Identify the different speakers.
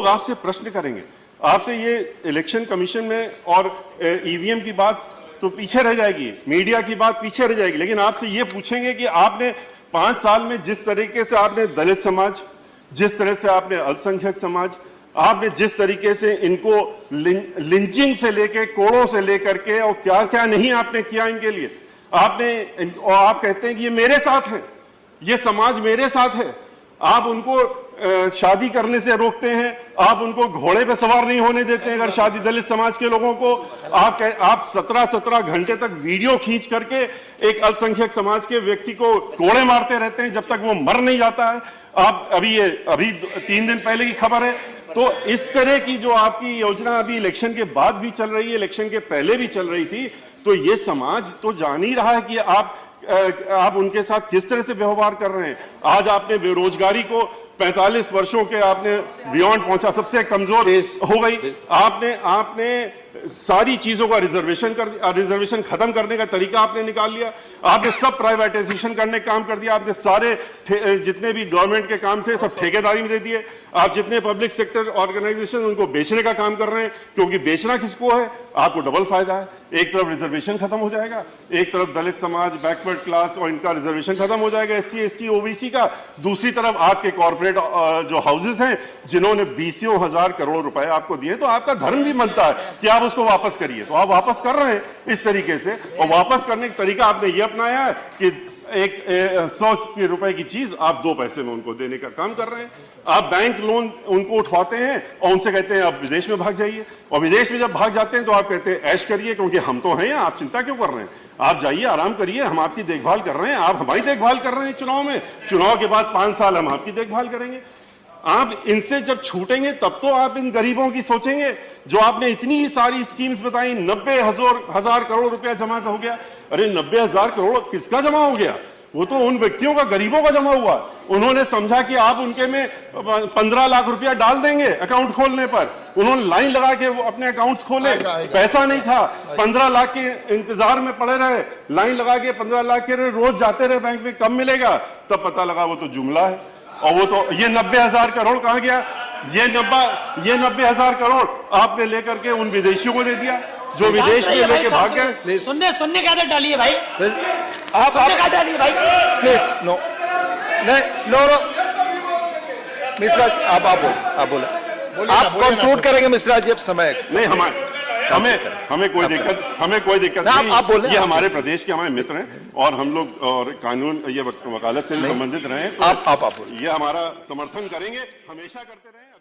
Speaker 1: लोग आपसे प्रश्न करेंगे, आपसे ये इलेक्शन कमीशन में और ईवीएम की बात तो पीछे रह जाएगी, मीडिया की बात पीछे रह जाएगी, लेकिन आपसे ये पूछेंगे कि आपने 5 साल में जिस तरीके से आपने दलित समाज, जिस तरह से आपने अल्पसंख्यक समाज, आपने जिस तरीके से इनको लिंचिंग से लेके, कोड़ों से लेकर के और क्या क्या नहीं आपने किया इनके लिए, आपने, और आप कहते हैं कि ये मेरे साथ है, ये समाज मेरे साथ है। आप उनको शादी करने से रोकते हैं, आप उनको घोड़े पे सवार नहीं होने देते हैं अगर शादी दलित समाज के लोगों को, आप 17-17 घंटे तक वीडियो खींच करके एक अल्पसंख्यक समाज के व्यक्ति को कोड़े मारते रहते हैं जब तक वो मर नहीं जाता है। आप अभी 3 दिन पहले की खबर है। तो इस तरह की जो आपकी योजना अभी इलेक्शन के बाद भी चल रही है, इलेक्शन के पहले भी चल रही थी, तो ये समाज तो जान ही रहा है कि आप उनके साथ किस तरह से व्यवहार कर रहे हैं। आज आपने बेरोजगारी को 45 वर्षों के आपने बियॉन्ड पहुंचा, सबसे कमजोर हो गई। आपने सारी चीजों का रिजर्वेशन खत्म करने का तरीका आपने निकाल लिया। आपने सब प्राइवेटाइजेशन करने का काम कर दिया। आपने सारे जितने भी गवर्नमेंट के काम थे सब ठेकेदारी में दे दिए। आप जितने पब्लिक सेक्टर ऑर्गेनाइजेशन उनको बेचने का काम कर रहे हैं, क्योंकि बेचना किसको है, आपको डबल फायदा है। एक तरफ रिजर्वेशन खत्म हो जाएगा, एक तरफ दलित समाज, बैकवर्ड क्लास और इनका रिजर्वेशन खत्म हो जाएगा, SC ST OBC का। दूसरी तरफ आपके कॉर्पोरेट जो हाउसेस हैं जिन्होंने 20,000 करोड़ रुपए आपको दिए, तो आपका धर्म भी बनता है कि आप उसको वापस करिए। तो आप वापस कर रहे हैं इस तरीके से, और वापस करने का तरीका आपने ये अपनाया है कि एक 100 रुपए की चीज आप 2 पैसे में उनको देने का काम कर रहे हैं। आप बैंक लोन उनको उठवाते हैं और उनसे कहते हैं आप विदेश में भाग जाइए, और विदेश में जब भाग जाते हैं तो आप कहते हैं ऐश करिए क्योंकि हम तो हैं, आप चिंता क्यों कर रहे हैं, आप जाइए आराम करिए, हम आपकी देखभाल कर रहे हैं, आप हमारी देखभाल कर रहे हैं चुनाव में, चुनाव के बाद 5 साल हम आपकी देखभाल करेंगे। आप इनसे जब छूटेंगे तब तो आप इन गरीबों की सोचेंगे। जो आपने इतनी सारी स्कीम्स बताई, 90,000 करोड़ रुपया जमा हो गया। अरे 90,000 करोड़ किसका जमा हो गया? वो तो उन व्यक्तियों का, गरीबों का जमा हुआ। उन्होंने समझा कि आप उनके में 15 लाख रुपया डाल देंगे अकाउंट खोलने पर, उन्होंने लाइन लगा के वो अपने अकाउंट्स खोले। पैसा नहीं था, 15 लाख के इंतजार में पड़े रहे, लाइन लगा के 15 लाख के रोज जाते रहे बैंक में, कब मिलेगा? तब पता लगा वो तो जुमला है। और वो तो ये 90,000 करोड़ कहां गया? ये 90,000 करोड़ आपने लेकर के उन विदेशियों को दे दिया जो विदेश में लेके भाग गए।
Speaker 2: सुनने की आदत डालिए भाई,
Speaker 3: आप
Speaker 2: डालिए भाई
Speaker 3: प्लीज। नो मिश्रा, आप बोले आप कंक्लूड करेंगे मिश्रा जी, अब समय
Speaker 1: नहीं, हमें कोई दिक्कत नहीं।
Speaker 3: आप बोले,
Speaker 1: ये हमारे प्रदेश के हमारे मित्र हैं और हम लोग और कानून ये वकालत से भी संबंधित रहे हैं, तो
Speaker 3: आप बोले,
Speaker 1: ये हमारा समर्थन करेंगे, हमेशा करते रहे।